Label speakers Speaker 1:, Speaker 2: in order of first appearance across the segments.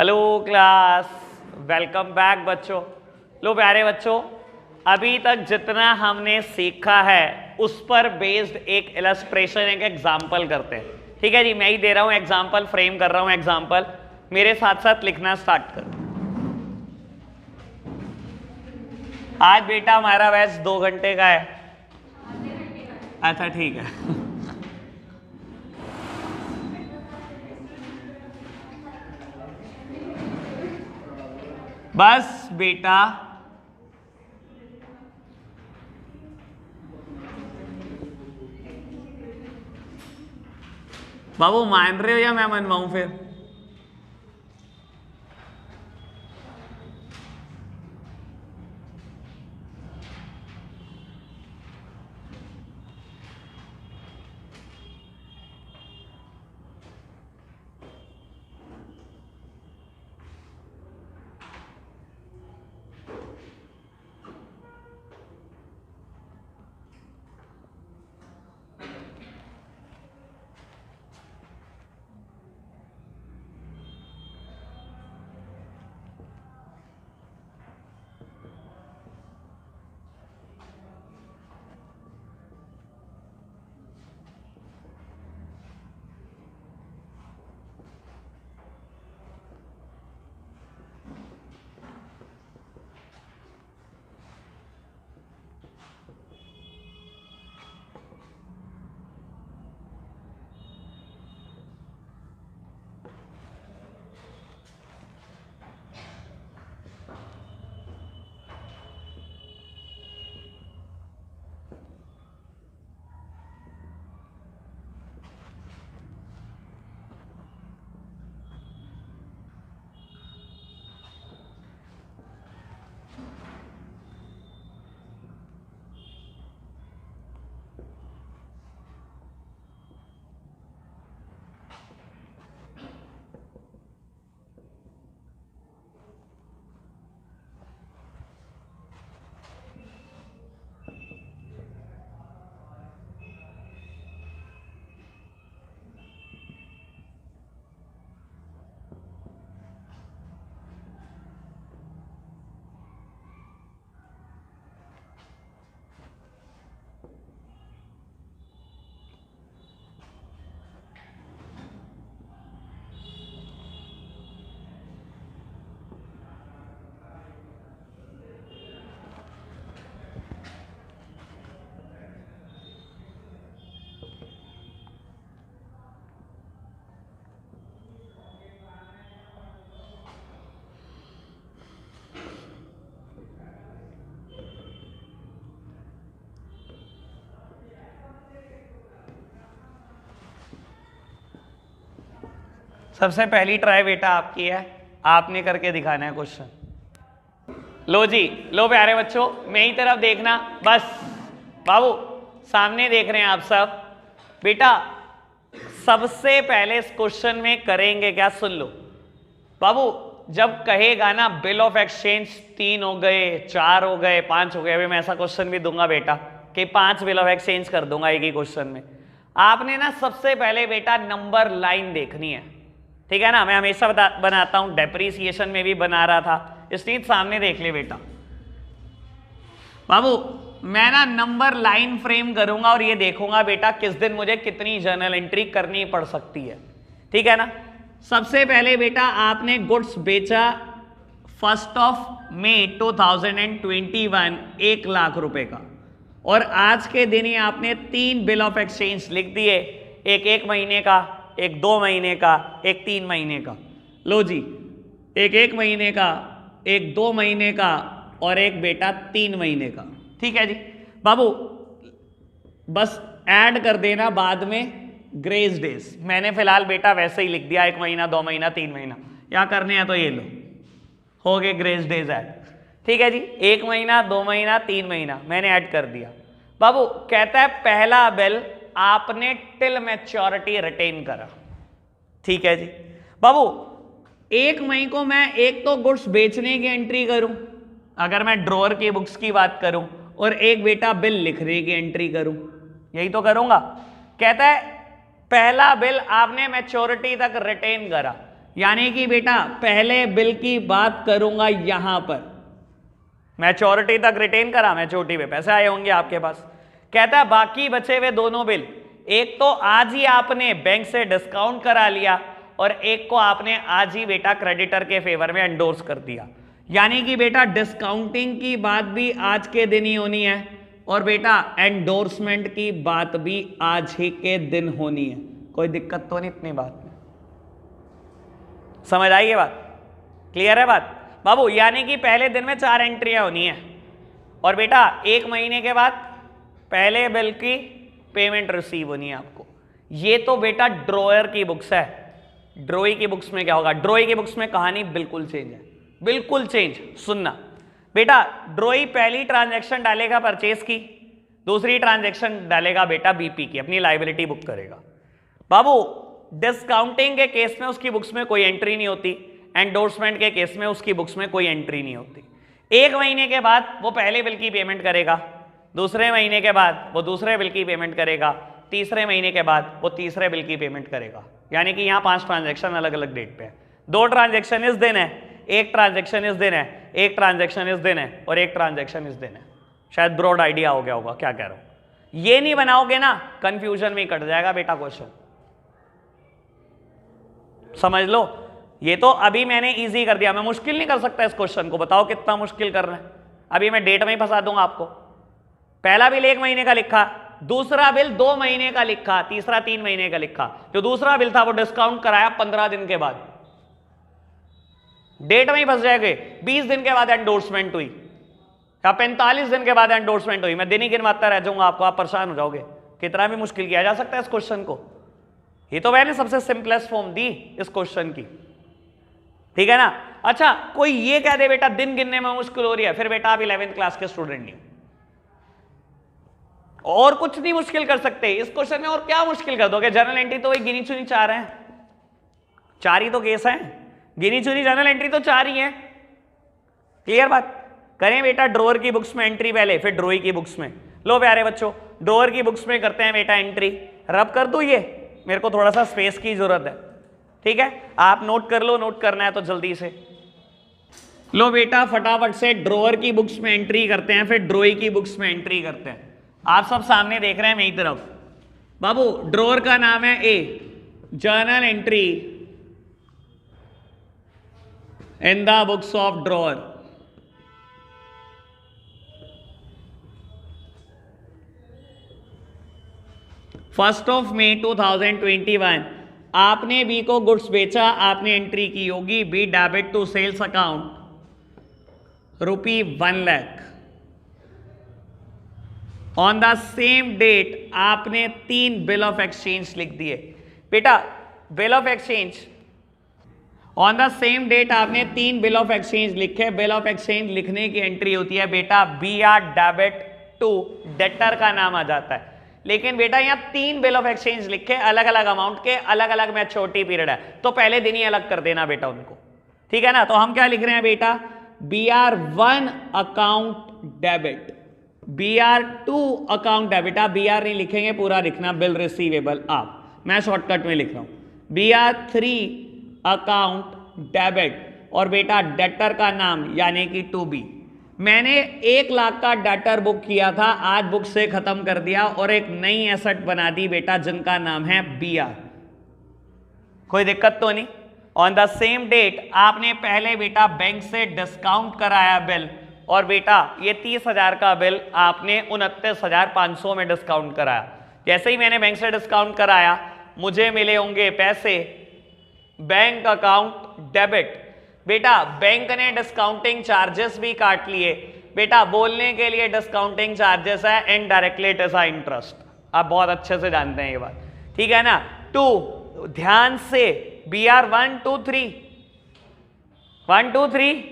Speaker 1: Hello class, welcome back बच्चों। लो प्यारे बच्चों, अभी तक जितना हमने सीखा है उस पर बेस्ड एक इलस्ट्रेशन, एक एग्जाम्पल करते हैं। ठीक है जी, मैं ही दे रहा हूं एग्जाम्पल, फ्रेम कर रहा हूं एग्जाम्पल, मेरे साथ साथ लिखना स्टार्ट कर। आज बेटा हमारा बैच 2 घंटे का है। अच्छा ठीक है। बस बेटा बाबू मान रहे हो या मैं मनवाऊं फिर? सबसे पहली ट्राई बेटा आपकी है, आपने करके दिखाना है क्वेश्चन। लो जी, लो प्यारे बच्चों, मेरी तरफ देखना बस। बाबू सामने देख रहे हैं आप सब। बेटा सबसे पहले इस क्वेश्चन में करेंगे क्या, सुन लो बाबू। जब कहेगा ना बिल ऑफ एक्सचेंज 3 हो गए, 4 हो गए, 5 हो गए, अभी मैं ऐसा क्वेश्चन भी दूंगा बेटा कि 5 बिल ऑफ एक्सचेंज कर दूंगा एक ही क्वेश्चन में। आपने ना सबसे पहले बेटा नंबर लाइन देखनी है, ठीक है ना। मैं हमेशा बनाता हूं, डेप्रीसिएशन में भी बना रहा था, इसलिए सामने देख ले बेटा। बाबू मैं ना नंबर लाइन फ्रेम करूंगा और ये देखूंगा बेटा किस दिन मुझे कितनी जर्नल एंट्री करनी पड़ सकती है, ठीक है ना। सबसे पहले बेटा आपने गुड्स बेचा 1 मई 2021 1 लाख रुपए का, और आज के दिन ही आपने 3 बिल ऑफ एक्सचेंज लिख दिए, एक 1 महीने का, एक 2 महीने का, एक 3 महीने का। लो जी, एक 1 महीने का, एक 2 महीने का और एक बेटा 3 महीने का, ठीक है जी। बाबू बस ऐड कर देना बाद में ग्रेस डेज, मैंने फिलहाल बेटा वैसे ही लिख दिया 1 महीना, 2 महीना, 3 महीना। क्या करने हैं तो ये लो, हो गए ग्रेस डेज ऐड, ठीक है जी। 1 महीना, 2 महीना, 3 महीना मैंने ऐड कर दिया। बाबू कहता है पहला बिल आपने टिल मैच्योरिटी रिटेन करा, ठीक है जी। बाबू 1 मई को मैं एक तो गुड्स बेचने की एंट्री करूं, अगर मैं ड्रॉअर की बुक्स की बात करूं, और एक बेटा बिल लिखने की एंट्री करूं, यही तो करूंगा। कहता है पहला बिल आपने मैच्योरिटी तक रिटेन करा, यानी कि बेटा पहले बिल की बात करूंगा यहां पर, मैच्योरिटी तक रिटेन करा, मैच्योरिटी पे पैसे आए होंगे आपके पास। कहता है बाकी बचे हुए दोनों बिल, एक तो आज ही आपने बैंक से डिस्काउंट करा लिया और एक को आपने आज ही बेटा क्रेडिटर के फेवर में एंडोर्स कर दिया। यानी कि बेटा डिस्काउंटिंग की बात भी आज के दिन ही होनी है और बेटा एंडोर्समेंट की बात भी आज ही के दिन होनी है। कोई दिक्कत तो नहीं इतनी बात में, समझ आई ये बात? क्लियर है बात बाबू? यानी कि पहले दिन में 4 एंट्रियां होनी है और बेटा 1 महीने के बाद पहले बिल की पेमेंट रिसीव होनी है आपको। ये तो बेटा ड्रॉयर की बुक्स है। ड्रॉई की बुक्स में क्या होगा? ड्रॉई की बुक्स में कहानी बिल्कुल चेंज है, बिल्कुल चेंज। सुनना बेटा, ड्रॉई पहली ट्रांजैक्शन डालेगा परचेज की, दूसरी ट्रांजैक्शन डालेगा बेटा बीपी की, अपनी लायबिलिटी बुक करेगा। बाबू डिस्काउंटिंग के केस में उसकी बुक्स में कोई एंट्री नहीं होती, एंडोर्समेंट के केस में उसकी बुक्स में कोई एंट्री नहीं होती। 1 महीने के बाद वो पहले बिल की पेमेंट करेगा, दूसरे महीने के बाद वो दूसरे बिल की पेमेंट करेगा, तीसरे महीने के बाद वो तीसरे बिल की पेमेंट करेगा। यानी कि यहाँ 5 ट्रांजैक्शन अलग अलग डेट पे है। 2 ट्रांजैक्शन इस दिन है, 1 ट्रांजैक्शन इस दिन है, 1 ट्रांजैक्शन इस दिन है और 1 ट्रांजैक्शन इस दिन है। शायद ब्रॉड आइडिया हो गया होगा क्या कह रहा हूं। ये नहीं बनाओगे ना, कंफ्यूजन में कट जाएगा बेटा क्वेश्चन, समझ लो। ये तो अभी मैंने इजी कर दिया, मैं मुश्किल नहीं कर सकता इस क्वेश्चन को। बताओ कितना मुश्किल करना है? अभी मैं डेट में ही फंसा दूंगा आपको। पहला बिल 1 महीने का लिखा, दूसरा बिल 2 महीने का लिखा, तीसरा 3 महीने का लिखा। जो दूसरा बिल था वो डिस्काउंट कराया 15 दिन के बाद, डेट में ही फंस जाएंगे। 20 दिन के बाद एंडोर्समेंट हुई या 45 दिन के बाद एंडोर्समेंट हुई, मैं दिन ही गिनवाता रह जाऊंगा आपको, आप परेशान हो जाओगे। कितना भी मुश्किल किया जा सकता है इस क्वेश्चन को। ये तो मैंने सबसे सिंपलेस्ट फॉर्म दी इस क्वेश्चन की, ठीक है ना। अच्छा, कोई ये कह दे बेटा दिन गिनने में मुश्किल हो रही है, फिर बेटा आप 11th क्लास के स्टूडेंट नहीं, और कुछ नहीं मुश्किल कर सकते इस क्वेश्चन में। और क्या मुश्किल कर दोगे? जनरल एंट्री तो वही गिनी चुनी 4 है, 4 ही तो केस है, गिनी चुनी जनरल एंट्री तो 4 ही है। क्लियर बात? करें बेटा ड्रॉअर की बुक्स में एंट्री पहले, फिर ड्रॉई की बुक्स में। लो प्यारे बच्चों, ड्रॉअर की बुक्स में करते हैं बेटा एंट्री। रब कर दो, ये मेरे को थोड़ा सा स्पेस की जरूरत है, ठीक है। आप नोट कर लो, नोट करना है तो जल्दी से लो बेटा, फटाफट से ड्रॉअर की बुक्स में एंट्री करते हैं, फिर ड्रॉई की बुक्स में एंट्री करते हैं। आप सब सामने देख रहे हैं मेरी तरफ। बाबू ड्रॉअर का नाम है a, journal entry in the books of drawer. First of मई 2021 आपने बी को गुड्स बेचा, आपने एंट्री की होगी B debit to sales account ₹1 lakh. On the same date आपने 3 बिल ऑफ एक्सचेंज लिख दिए बेटा। Bill of exchange on the same date आपने 3 बिल ऑफ एक्सचेंज लिखे। बिल ऑफ एक्सचेंज लिखने की एंट्री होती है बेटा B R debit to, debtor का नाम आ जाता है। लेकिन बेटा यहाँ 3 बिल ऑफ एक्सचेंज लिखे, अलग अलग अमाउंट के, अलग अलग मैच्योरिटी पीरियड है, तो पहले दिन ही अलग कर देना बेटा उनको, ठीक है ना। तो हम क्या लिख रहे हैं बेटा, BR1 account debit, BR2 account debit. आप BR नहीं लिखेंगे, पूरा लिखना बिल रिसीवेबल, आप मैं शॉर्टकट में लिख रहा हूं BR3 अकाउंट डेबिट और बेटा डेटर का नाम यानी कि टू बी। मैंने 1 लाख का डेटर बुक किया था, आज बुक से खत्म कर दिया और एक नई एसेट बना दी बेटा जिनका नाम है BR। कोई दिक्कत तो नहीं। ऑन द सेम डेट आपने पहले बेटा बैंक से डिस्काउंट कराया बिल, और बेटा ये 30,000 का बिल आपने 29,500 में डिस्काउंट कराया। जैसे ही मैंने बैंक से डिस्काउंट कराया मुझे मिले होंगे पैसे बैंक अकाउंट डेबिट। बेटा बैंक ने डिस्काउंटिंग चार्जेस भी काट लिए बेटा। बोलने के लिए डिस्काउंटिंग चार्जेस है, इनडायरेक्टली इट इज इंटरेस्ट। आप बहुत अच्छे से जानते हैं ये बात, ठीक है ना। 2 ध्यान से BR 1 2 3 1 2 3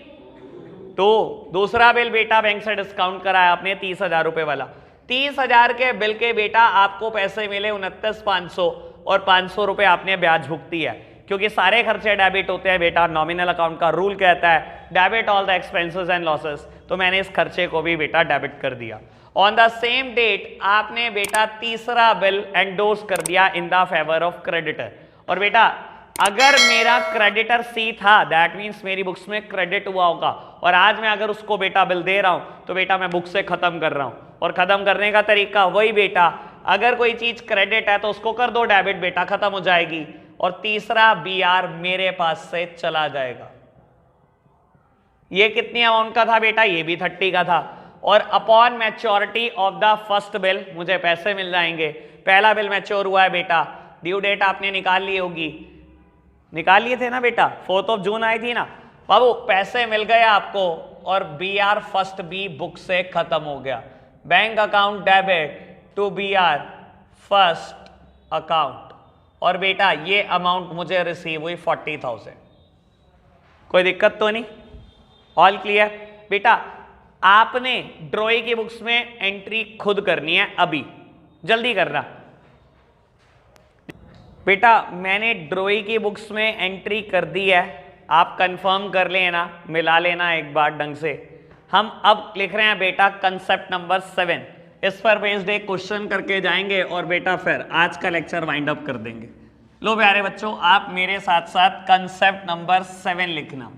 Speaker 1: तो दूसरा बिल बेटा बैंक से डिस्काउंट कराया आपने 30,000 रुपए वाला। 30,000 के बिल के बेटा आपको पैसे मिले 29,500 और 500 रुपए आपने ब्याज भुगती है, क्योंकि सारे खर्चे डेबिट होते हैं बेटा। नॉमिनल अकाउंट का रूल कहता है debit all the expenses and losses, तो मैंने इस खर्चे को भी बेटा डेबिट कर दिया। ऑन द सेम डेट आपने बेटा तीसरा बिल एंडोर्स कर दिया in the favour of creditor. और बेटा अगर मेरा क्रेडिटर सी था, दैट मीन्स मेरी बुक्स में क्रेडिट हुआ होगा, और आज मैं अगर उसको बेटा बिल दे रहा हूं तो बेटा मैं बुक से खत्म कर रहा हूं, और खत्म करने का तरीका वही बेटा, अगर कोई चीज क्रेडिट है तो उसको कर दो डेबिट, बेटा खत्म हो जाएगी। और तीसरा बी आर मेरे पास से चला जाएगा। ये कितनी अमाउंट का था बेटा? ये भी 30 का था। और upon maturity of the first bill मुझे पैसे मिल जाएंगे। पहला बिल मैच्योर हुआ है बेटा, ड्यू डेट आपने निकाल ली होगी, निकाल लिए थे ना बेटा, 4 जून आई थी ना बाबू, पैसे मिल गए आपको, और B R first B book से खत्म हो गया। Bank account debit to B R first account, और बेटा ये अमाउंट मुझे रिसीव हुई 40,000। कोई दिक्कत तो नहीं? All clear? बेटा आपने ड्रॉई की बुक्स में एंट्री खुद करनी है, अभी जल्दी करना बेटा। मैंने ड्रॉई की बुक्स में एंट्री कर दी है, आप कंफर्म कर लेना, मिला लेना एक बार ढंग से। हम अब लिख रहे हैं बेटा कंसेप्ट नंबर 7, इस पर बेस्ड एक क्वेश्चन करके जाएंगे और बेटा फिर आज का लेक्चर वाइंड अप कर देंगे। लो प्यारे बच्चों, आप मेरे साथ साथ कंसेप्ट नंबर 7 लिखना।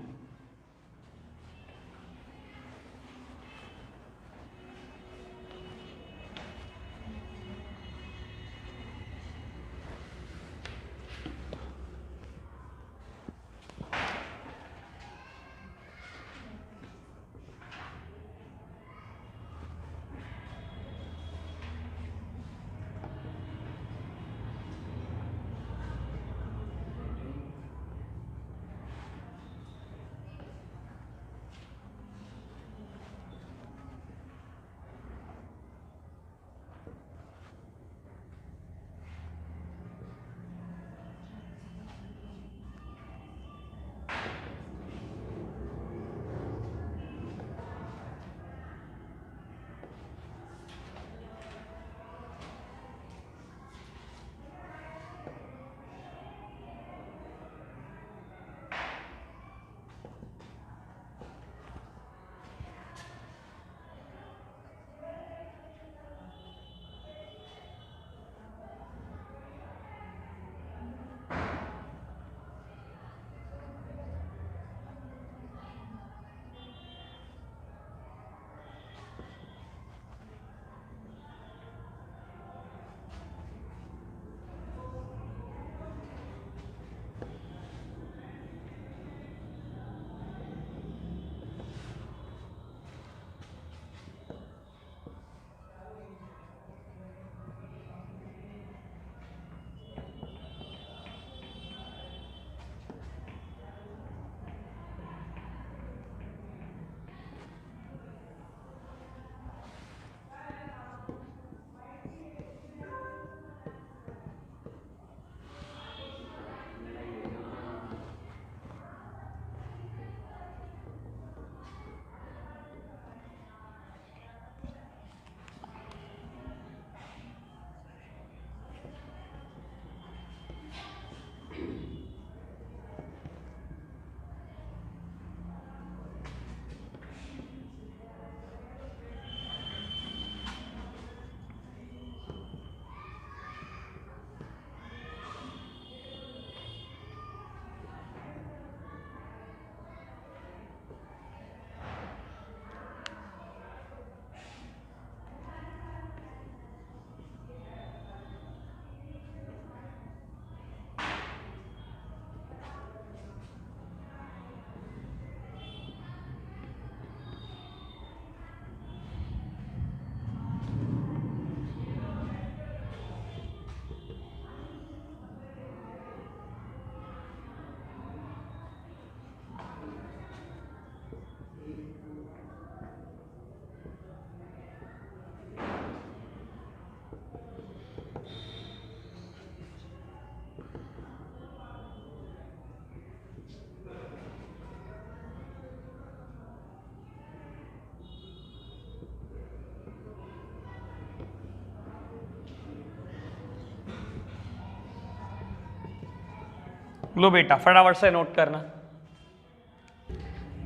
Speaker 1: लो बेटा फटाफट से नोट करना।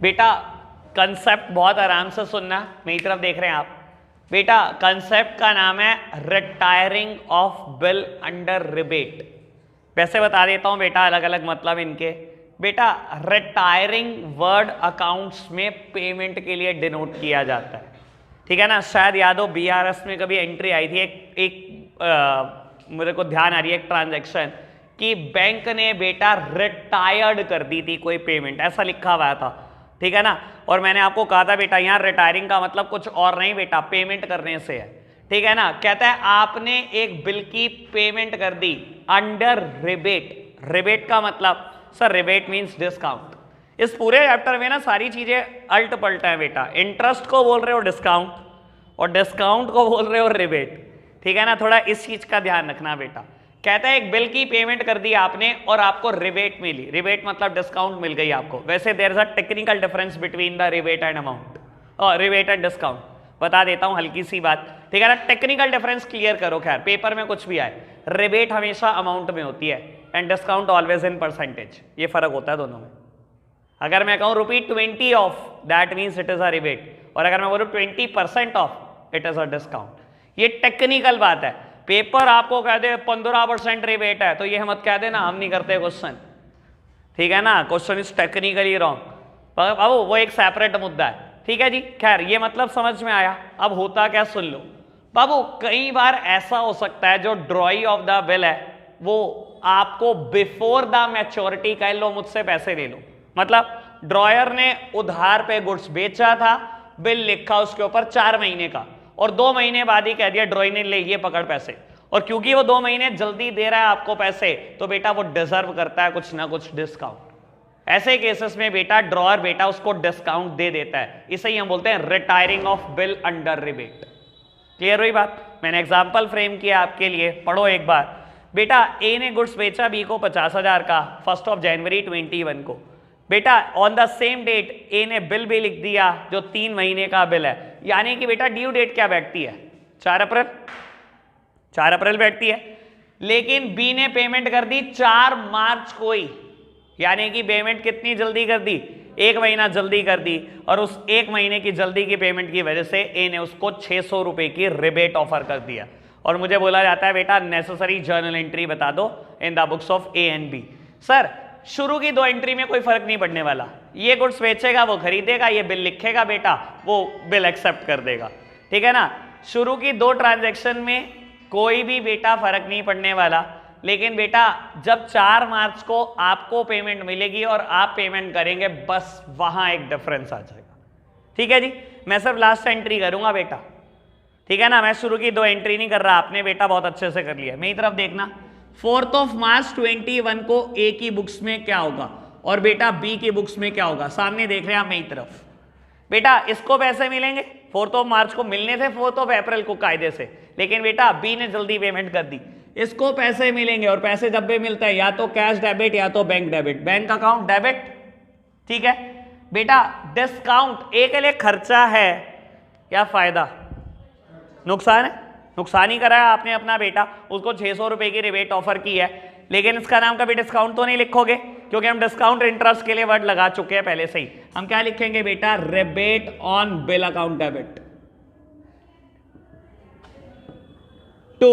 Speaker 1: बेटा कंसेप्ट बहुत आराम से सुनना, मेरी तरफ देख रहे हैं आप। बेटा कंसेप्ट का नाम है retiring of bill under rebate. वैसे बता देता हूं बेटा अलग अलग मतलब इनके। बेटा रिटायरिंग वर्ड अकाउंट्स में पेमेंट के लिए डिनोट किया जाता है, ठीक है ना। शायद याद हो बीआरएस में कभी एंट्री आई थी, मुझे को ध्यान आ रही है एक ट्रांजैक्शन कि बैंक ने बेटा रिटायर्ड कर दी थी कोई पेमेंट, ऐसा लिखा हुआ था, ठीक है ना। और मैंने आपको कहा था बेटा यहाँ रिटायरिंग का मतलब कुछ और नहीं बेटा, पेमेंट करने से है, ठीक है ना। कहता है आपने एक बिल की पेमेंट कर दी अंडर रिबेट। रिबेट का मतलब सर रिबेट मींस डिस्काउंट। इस पूरे चैप्टर में ना सारी चीजें अल्ट पलट है बेटा, इंटरेस्ट को बोल रहे हो डिस्काउंट और डिस्काउंट को बोल रहे हो रिबेट, ठीक है ना। थोड़ा इस चीज का ध्यान रखना बेटा। कहता है एक बिल की पेमेंट कर दी आपने और आपको रिबेट मिली, रिबेट मतलब डिस्काउंट मिल गई आपको। वैसे there is a technical difference between the rebate and amount और रिबेट एंड डिस्काउंट, बता देता हूं हल्की सी बात, ठीक है ना। टेक्निकल डिफरेंस क्लियर करो, खैर पेपर में कुछ भी आए। रिबेट हमेशा अमाउंट में होती है and discount always in percentage, ये फर्क होता है दोनों में। अगर मैं कहूं ₹20 of that means it is a rebate, और अगर मैं बोलूं 20% of it is a discount. ये टेक्निकल बात है। पेपर आपको कह दे 15% रिबेट है तो ये मत कह देना हम नहीं करते क्वेश्चन, ठीक है ना। क्वेश्चन इज टेक्निकली रॉन्ग, बाबू वो एक सेपरेट मुद्दा है, ठीक है जी। खैर ये मतलब समझ में आया। अब होता क्या सुन लो बाबू, कई बार ऐसा हो सकता है जो ड्रॉई ऑफ द बिल है वो आपको बिफोर द मैच्योरिटी कह लो मुझसे पैसे ले लो। मतलब ड्रॉयर ने उधार पे गुड्स बेचा था, बिल लिखा उसके ऊपर 4 महीने का, और 2 महीने बाद ही कह दिया ड्रॉई ने ले ये पकड़ पैसे, और क्योंकि वो 2 महीने जल्दी दे रहा है आपको पैसे तो बेटा वो डिजर्व करता है कुछ ना कुछ डिस्काउंट। ऐसे केसेस में बेटा ड्रॉयर बेटा उसको डिस्काउंट दे देता है, इसे ही हम बोलते हैं retiring of bill under rebate. Clear हुई बात। मैंने एग्जाम्पल फ्रेम किया आपके लिए, पढ़ो एक बार। बेटा ए ने गुड्स बेचा बी को 50,000 का 1 जनवरी 2021 को। बेटा ऑन द सेम डेट ए ने बिल भी लिख दिया जो 3 महीने का बिल है, यानी कि बेटा ड्यू डेट क्या बैठती है 4 अप्रैल बैठती है। लेकिन बी ने पेमेंट कर दी 4 मार्च को ही, यानी कि पेमेंट कितनी जल्दी कर दी, 1 महीना जल्दी कर दी, और उस 1 महीने की जल्दी की पेमेंट की वजह से ए ने उसको 600 रुपए की रिबेट ऑफर कर दिया। और मुझे बोला जाता है बेटा नेसेसरी जर्नल एंट्री बता दो in the books of A and B. Sir शुरू की 2 एंट्री में कोई फर्क नहीं पड़ने वाला, ये गुड्स बेचेगा वो खरीदेगा, ये बिल लिखेगा बेटा वो बिल एक्सेप्ट कर देगा, ठीक है ना। शुरू की 2 ट्रांजैक्शन में कोई भी बेटा फर्क नहीं पड़ने वाला, लेकिन बेटा जब 4 मार्च को आपको पेमेंट मिलेगी और आप पेमेंट करेंगे बस वहां एक डिफरेंस आ जाएगा, ठीक है जी। मैं सिर्फ लास्ट एंट्री करूंगा बेटा, ठीक है ना। मैं शुरू की 2 एंट्री नहीं कर रहा, आपने बेटा बहुत अच्छे से कर लिया। मेरी तरफ देखना, 4 मार्च 2021 को ए की बुक्स में क्या होगा और बेटा बी की बुक्स में क्या होगा, सामने देख रहे हैं आप मेरी तरफ। बेटा इसको पैसे मिलेंगे 4 मार्च को, मिलने थे 4 अप्रैल को कायदे से, लेकिन बेटा बी ने जल्दी पेमेंट कर दी, इसको पैसे मिलेंगे। और पैसे जब भी मिलते हैं या तो कैश डेबिट या तो bank debit, bank account debit, ठीक है बेटा। डिस्काउंट ए के लिए खर्चा है या फायदा, नुकसान है, नुकसान ही कराया आपने अपना बेटा, उसको 600 रुपए की रिबेट ऑफर की है, लेकिन इसका नाम कभी डिस्काउंट तो नहीं लिखोगे क्योंकि हम डिस्काउंट इंटरेस्ट के लिए वर्ड लगा चुके हैं पहले से ही। हम क्या लिखेंगे बेटा, rebate on bill account debit. 2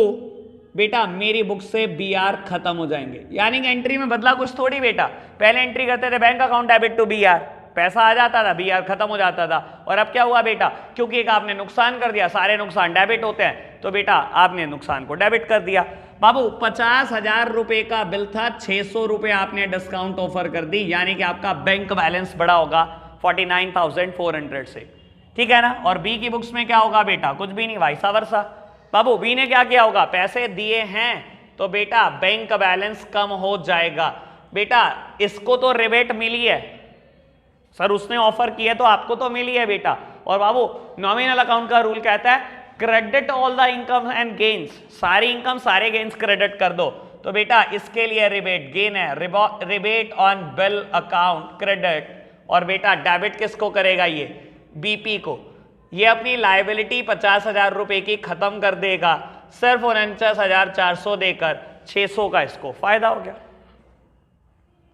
Speaker 1: बेटा मेरी बुक से बीआर खत्म हो जाएंगे, यानी कि एंट्री में बदला कुछ थोड़ी बेटा। पहले एंट्री करते थे bank account debit to BR, पैसा आ जाता था, बीआर खत्म हो जाता था। और अब क्या हुआ बेटा, क्योंकि एक आपने नुकसान कर दिया, सारे नुकसान डेबिट होते हैं, तो बेटा आपने नुकसान को डेबिट कर दिया। बाबू 50,000 रुपए का बिल था, 600 रुपए आपने डिस्काउंट ऑफर कर दी, यानी कि आपका बैंक बैलेंस बड़ा होगा 49,400 से, ठीक है ना। और बी की बुक्स में क्या होगा बेटा, कुछ भी नहीं, वाइसा वर्सा। बाबू बी ने क्या किया होगा, पैसे दिए हैं तो बेटा बैंक बैलेंस कम हो जाएगा। बेटा इसको तो रिबेट मिली है सर, उसने ऑफर की है तो आपको तो मिली है बेटा। और बाबू नॉमिनल अकाउंट का रूल कहता है credit all the income and gains, सारी इनकम सारे गेन्स क्रेडिट कर दो। तो बेटा इसके लिए रिबेट गेन है, rebate on bill account credit. और बेटा डेबिट किसको करेगा, ये बीपी को। ये अपनी लायबिलिटी 50,000 रुपए की खत्म कर देगा, सिर्फ 49,400 देकर 600 का इसको फायदा हो गया।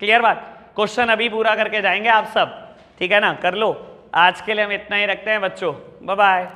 Speaker 1: क्लियर बात। क्वेश्चन अभी पूरा करके जाएंगे आप सब, ठीक है ना, कर लो। आज के लिए हम इतना ही रखते हैं बच्चों, बाय बाय।